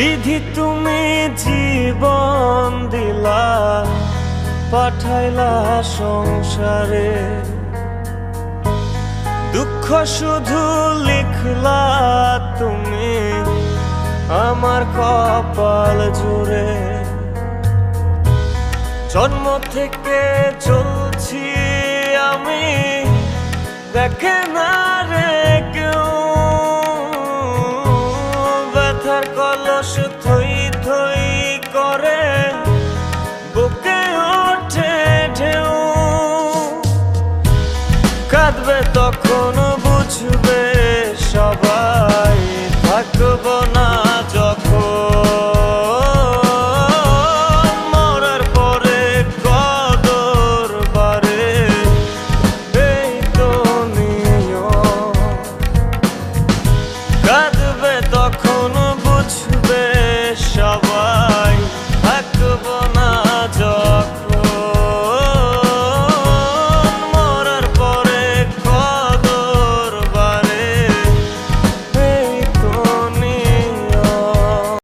বিধি তুমি জীবন দিলা, পাঠাইলা সংসারে, দুঃখ শুধু লিখলা তুমি আমার কপাল জুড়ে। জন্ম থেকে চলছি আমি, দেখে না রে কেউ, ব্যথার কলস থই থই করে বুকে ওঠে ঢেউ। কাঁদবে তখন